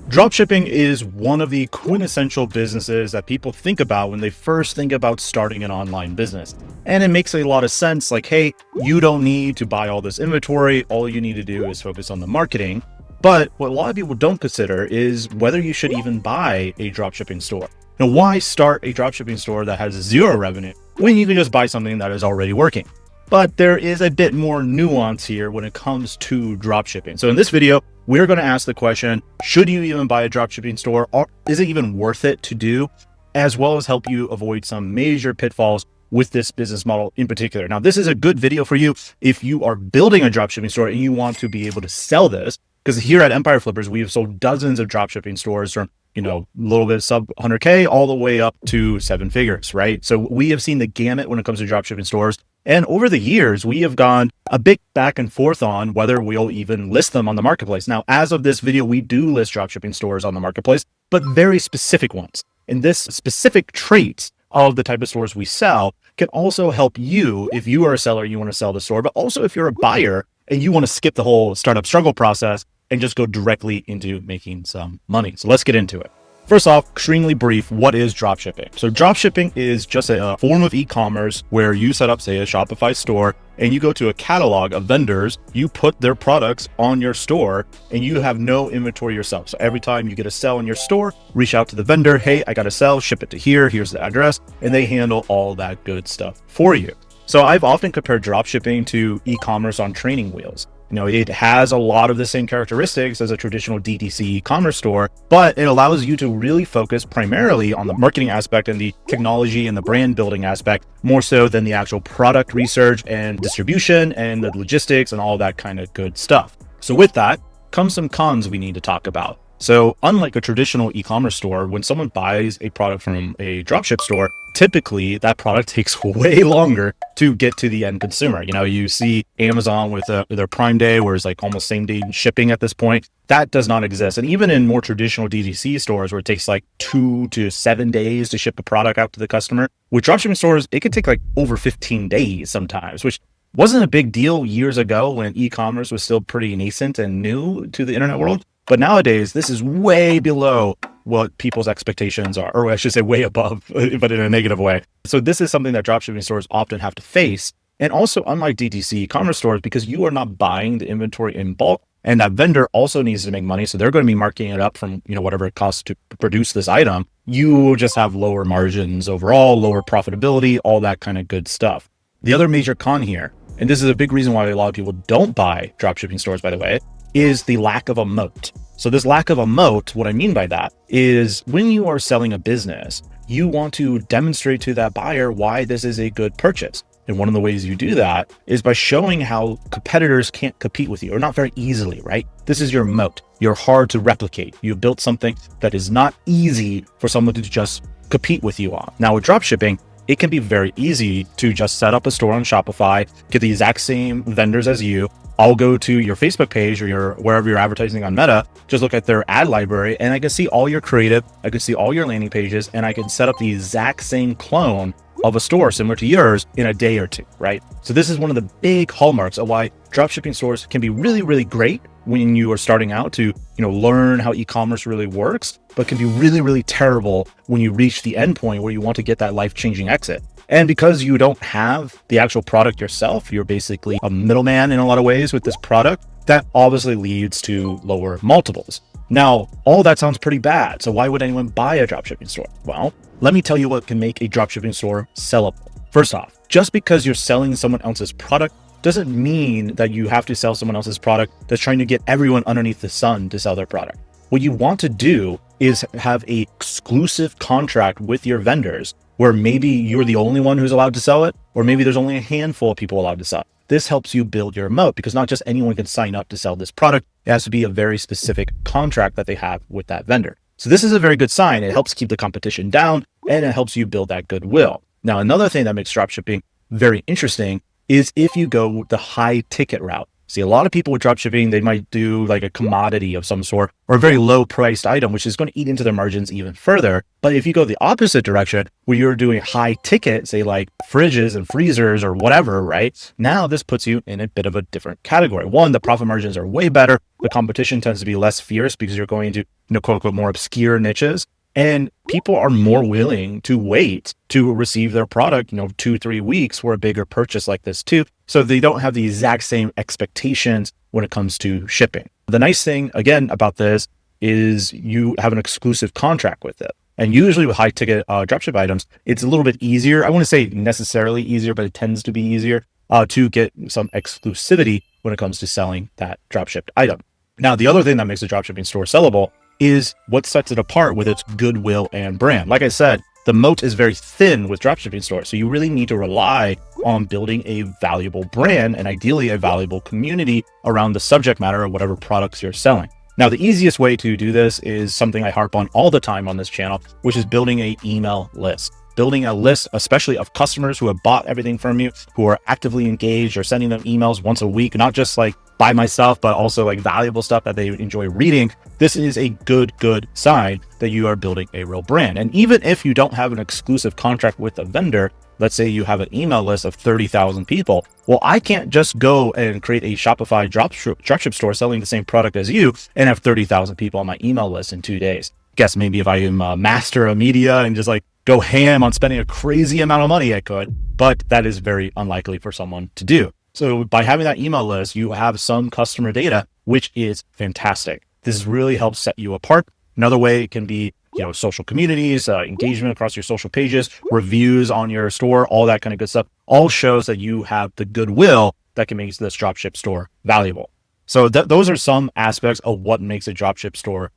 Dropshipping is one of the quintessential businesses that people think about when they first think about starting an online business. And it makes a lot of sense. Like, hey, you don't need to buy all this inventory. All you need to do is focus on the marketing. But what a lot of people don't consider is whether you should even buy a dropshipping store. Now, why start a dropshipping store that has zero revenue when you can just buy something that is already working? But there is a bit more nuance here when it comes to dropshipping. So in this video, we're going to ask the question, should you even buy a dropshipping store, or is it even worth it to do, as well as help you avoid some major pitfalls with this business model in particular. Now, this is a good video for you if you are building a dropshipping store and you want to be able to sell this, because here at Empire Flippers, we have sold dozens of dropshipping stores from, a little bit sub 100K all the way up to 7 figures, right? So we have seen the gamut when it comes to dropshipping stores. And over the years, we have gone a bit back and forth on whether we'll even list them on the marketplace. Now, as of this video, we do list dropshipping stores on the marketplace, but very specific ones. And this specific traits of the type of stores we sell can also help you if you are a seller, you want to sell the store, but also if you're a buyer and you want to skip the whole startup struggle process and just go directly into making some money. So let's get into it. First off, extremely brief, what is dropshipping? So dropshipping is just a form of e-commerce where you set up, say, a Shopify store, and you go to a catalog of vendors, you put their products on your store, and you have no inventory yourself. So every time you get a sell in your store, reach out to the vendor, hey, I got a sell, ship it to here, here's the address, and they handle all that good stuff for you. So I've often compared dropshipping to e-commerce on training wheels. It has a lot of the same characteristics as a traditional DTC e-commerce store, but it allows you to really focus primarily on the marketing aspect and the technology and the brand building aspect, more so than the actual product research and distribution and the logistics and all that kind of good stuff. So with that comes some cons we need to talk about. So unlike a traditional e-commerce store, when someone buys a product from a dropship store, typically that product takes way longer to get to the end consumer. You see Amazon with their Prime Day, where it's like almost same day shipping at this point. That does not exist. And even in more traditional DTC stores where it takes like 2 to 7 days to ship a product out to the customer, with dropshipping stores, it could take like over 15 days sometimes, which wasn't a big deal years ago when e-commerce was still pretty nascent and new to the internet world. But nowadays, this is way below what people's expectations are, or I should say way above, but in a negative way. So this is something that dropshipping stores often have to face. And also, unlike DTC e-commerce stores, because you are not buying the inventory in bulk, and that vendor also needs to make money, so they're going to be marking it up from whatever it costs to produce this item, you will just have lower margins overall, lower profitability, all that kind of good stuff. The other major con here, and this is a big reason why a lot of people don't buy dropshipping stores, by the way, is the lack of a moat. So this lack of a moat, what I mean by that is when you are selling a business, you want to demonstrate to that buyer why this is a good purchase. And one of the ways you do that is by showing how competitors can't compete with you, or not very easily, right? This is your moat. You're hard to replicate. You've built something that is not easy for someone to just compete with you on. Now with dropshipping, it can be very easy to just set up a store on Shopify, get the exact same vendors as you. I'll go to your Facebook page or wherever you're advertising on Meta, just look at their ad library, and I can see all your creative, I can see all your landing pages, and I can set up the exact same clone of a store similar to yours in a day or two, right? So this is one of the big hallmarks of why dropshipping stores can be really, really great when you are starting out to, learn how e-commerce really works, but can be really, really terrible when you reach the end point where you want to get that life-changing exit. And because you don't have the actual product yourself, you're basically a middleman in a lot of ways with this product, that obviously leads to lower multiples. Now, all that sounds pretty bad. So why would anyone buy a dropshipping store? Well, let me tell you what can make a dropshipping store sellable. First off, just because you're selling someone else's product doesn't mean that you have to sell someone else's product that's trying to get everyone underneath the sun to sell their product. What you want to do is have an exclusive contract with your vendors where maybe you're the only one who's allowed to sell it, or maybe there's only a handful of people allowed to sell it. This helps you build your moat because not just anyone can sign up to sell this product. It has to be a very specific contract that they have with that vendor. So this is a very good sign. It helps keep the competition down and it helps you build that goodwill. Now, another thing that makes dropshipping very interesting is if you go the high ticket route. See, a lot of people with dropshipping, they might do like a commodity of some sort or a very low priced item, which is going to eat into their margins even further. But if you go the opposite direction, where you're doing high ticket, say like fridges and freezers or whatever, right? Now this puts you in a bit of a different category. One, the profit margins are way better. The competition tends to be less fierce because you're going to, quote unquote, more obscure niches. And people are more willing to wait to receive their product, 2-3 weeks for a bigger purchase like this too. So they don't have the exact same expectations when it comes to shipping. The nice thing, again, about this is you have an exclusive contract with it. And usually with high ticket dropship items, it's a little bit easier. I wouldn't say necessarily easier, but it tends to be easier to get some exclusivity when it comes to selling that dropshipped item. Now, the other thing that makes a dropshipping store sellable is what sets it apart with its goodwill and brand. Like I said, the moat is very thin with dropshipping stores. So you really need to rely on building a valuable brand and ideally a valuable community around the subject matter of whatever products you're selling. Now, the easiest way to do this is something I harp on all the time on this channel, which is building an email list. Building a list, especially of customers who have bought everything from you, who are actively engaged or sending them emails once a week, not just like by myself, but also like valuable stuff that they enjoy reading. This is a good sign that you are building a real brand. And even if you don't have an exclusive contract with a vendor, let's say you have an email list of 30,000 people. Well, I can't just go and create a Shopify dropship store selling the same product as you and have 30,000 people on my email list in 2 days. Guess maybe if I am a master of media and just like go ham on spending a crazy amount of money, I could, but that is very unlikely for someone to do. So by having that email list, you have some customer data, which is fantastic. This really helps set you apart. Another way it can be, social communities, engagement across your social pages, reviews on your store, all that kind of good stuff, all shows that you have the goodwill that can make this dropship store valuable. So those are some aspects of what makes a dropship store,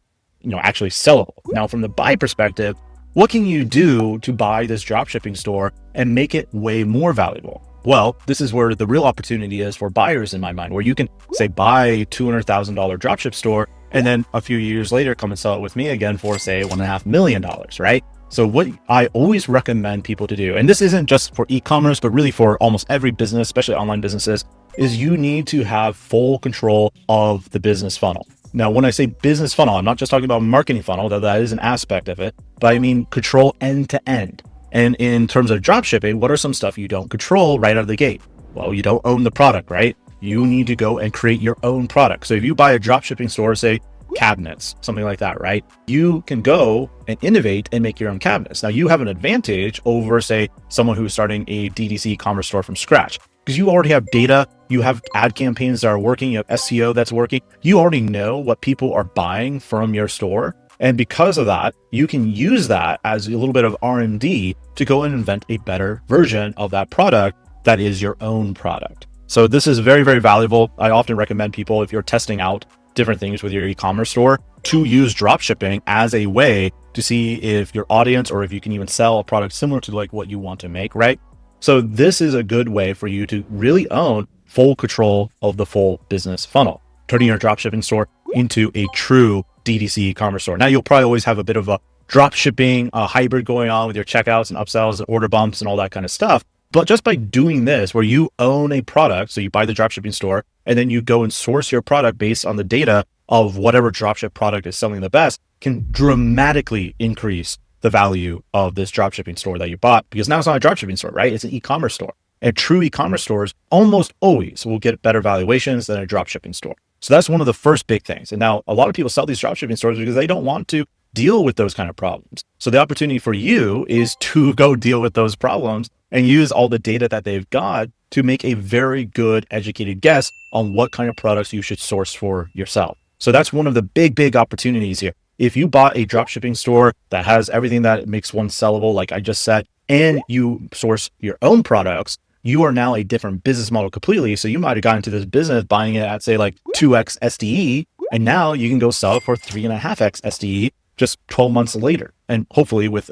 actually sellable. Now, from the buy perspective, what can you do to buy this dropshipping store and make it way more valuable? Well, this is where the real opportunity is for buyers in my mind, where you can say buy a $200,000 dropship store and then a few years later come and sell it with me again for say $1.5 million, right? So what I always recommend people to do, and this isn't just for e-commerce, but really for almost every business, especially online businesses, is you need to have full control of the business funnel. Now, when I say business funnel, I'm not just talking about marketing funnel, though that is an aspect of it, but I mean control end to end. And in terms of drop shipping, what are some stuff you don't control right out of the gate? Well, you don't own the product, right? You need to go and create your own product. So if you buy a drop shipping store, say cabinets, something like that, right? You can go and innovate and make your own cabinets. Now you have an advantage over, say, someone who's starting a DTC commerce store from scratch, because you already have data, you have ad campaigns that are working, you have SEO that's working. You already know what people are buying from your store. And because of that, you can use that as a little bit of R&D to go and invent a better version of that product that is your own product. So this is very, very valuable. I often recommend people, if you're testing out different things with your e-commerce store, to use dropshipping as a way to see if your audience, or if you can even sell a product similar to like what you want to make, right? So this is a good way for you to really own full control of the full business funnel, turning your dropshipping store into a true DTC e-commerce store. Now you'll probably always have a bit of a dropshipping hybrid going on with your checkouts and upsells and order bumps and all that kind of stuff. But just by doing this, where you own a product, so you buy the dropshipping store and then you go and source your product based on the data of whatever dropship product is selling the best, can dramatically increase the value of this dropshipping store that you bought, because now it's not a dropshipping store, right? It's an e-commerce store. And true e-commerce stores almost always will get better valuations than a dropshipping store. So that's one of the first big things. And now a lot of people sell these dropshipping stores because they don't want to deal with those kind of problems. So the opportunity for you is to go deal with those problems and use all the data that they've got to make a very good educated guess on what kind of products you should source for yourself. So that's one of the big opportunities here. If you bought a dropshipping store that has everything that makes one sellable, like I just said, and you source your own products, you are now a different business model completely. So you might have gotten into this business buying it at say like 2x SDE, and now you can go sell it for 3.5x SDE just 12 months later. And hopefully with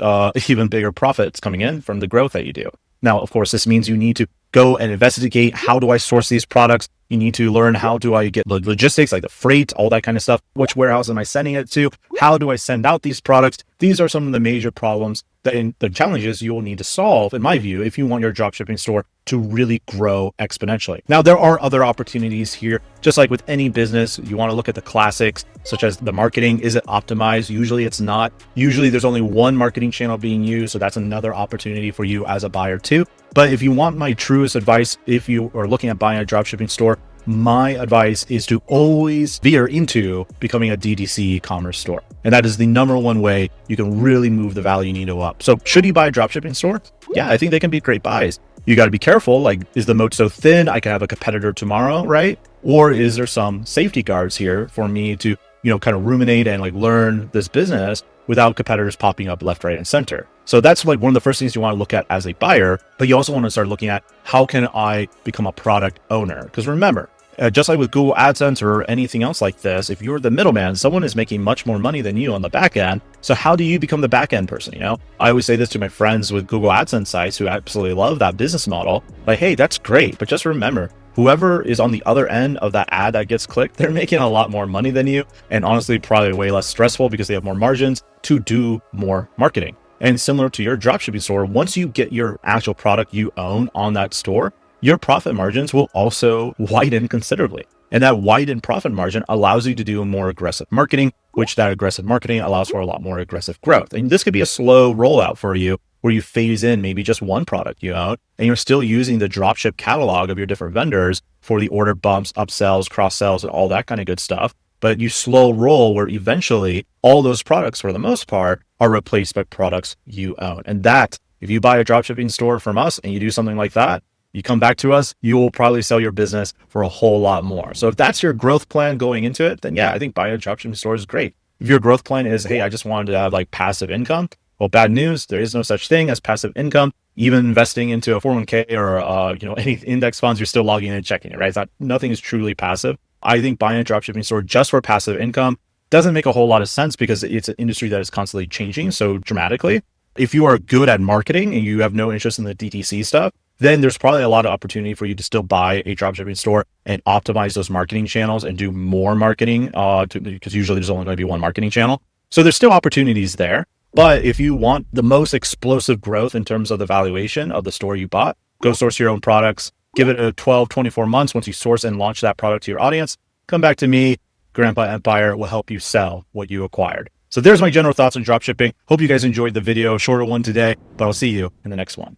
even bigger profits coming in from the growth that you do. Now, of course, this means you need to go and investigate, how do I source these products? You need to learn how do I get the logistics, like the freight, all that kind of stuff. Which warehouse am I sending it to? How do I send out these products? These are some of the major problems that the challenges you will need to solve, in my view, if you want your dropshipping store to really grow exponentially. Now, there are other opportunities here. Just like with any business, you want to look at the classics, such as the marketing. Is it optimized? Usually it's not. Usually there's only one marketing channel being used. So that's another opportunity for you as a buyer too. But if you want my truest advice, if you are looking at buying a dropshipping store, my advice is to always veer into becoming a DTC e-commerce store. And that is the number one way you can really move the value needle up. So should you buy a dropshipping store? Yeah, I think they can be great buys. You got to be careful. Like, is the moat so thin I could have a competitor tomorrow, right? Or is there some safety guards here for me to, kind of ruminate and like learn this business without competitors popping up left, right, and center? So that's like one of the first things you want to look at as a buyer, but you also want to start looking at how can I become a product owner? Because remember, just like with Google AdSense or anything else like this, if you're the middleman, someone is making much more money than you on the back end. So how do you become the back end person? I always say this to my friends with Google AdSense sites who absolutely love that business model. Like, hey, that's great. But just remember, whoever is on the other end of that ad that gets clicked, they're making a lot more money than you. And honestly, probably way less stressful because they have more margins to do more marketing. And similar to your dropshipping store, once you get your actual product you own on that store, your profit margins will also widen considerably. And that widened profit margin allows you to do more aggressive marketing, which that aggressive marketing allows for a lot more aggressive growth. And this could be a slow rollout for you where you phase in maybe just one product you own and you're still using the dropship catalog of your different vendors for the order bumps, upsells, cross sells, and all that kind of good stuff. But you slow roll where eventually all those products, for the most part, are replaced by products you own. And that, if you buy a dropshipping store from us and you do something like that, you come back to us, you will probably sell your business for a whole lot more. So if that's your growth plan going into it, then yeah, I think buying a dropshipping store is great. If your growth plan is, hey, I just wanted to have like passive income, well, bad news, there is no such thing as passive income. Even investing into a 401k or any index funds, you're still logging in and checking it, right? Nothing is truly passive. I think buying a dropshipping store just for passive income doesn't make a whole lot of sense because it's an industry that is constantly changing so dramatically. If you are good at marketing and you have no interest in the DTC stuff, then there's probably a lot of opportunity for you to still buy a dropshipping store and optimize those marketing channels and do more marketing because usually there's only going to be one marketing channel. So there's still opportunities there. But if you want the most explosive growth in terms of the valuation of the store you bought, go source your own products, give it a 12, 24 months. Once you source and launch that product to your audience, come back to me. Grandpa Empire will help you sell what you acquired. So there's my general thoughts on dropshipping. Hope you guys enjoyed the video, shorter one today, but I'll see you in the next one.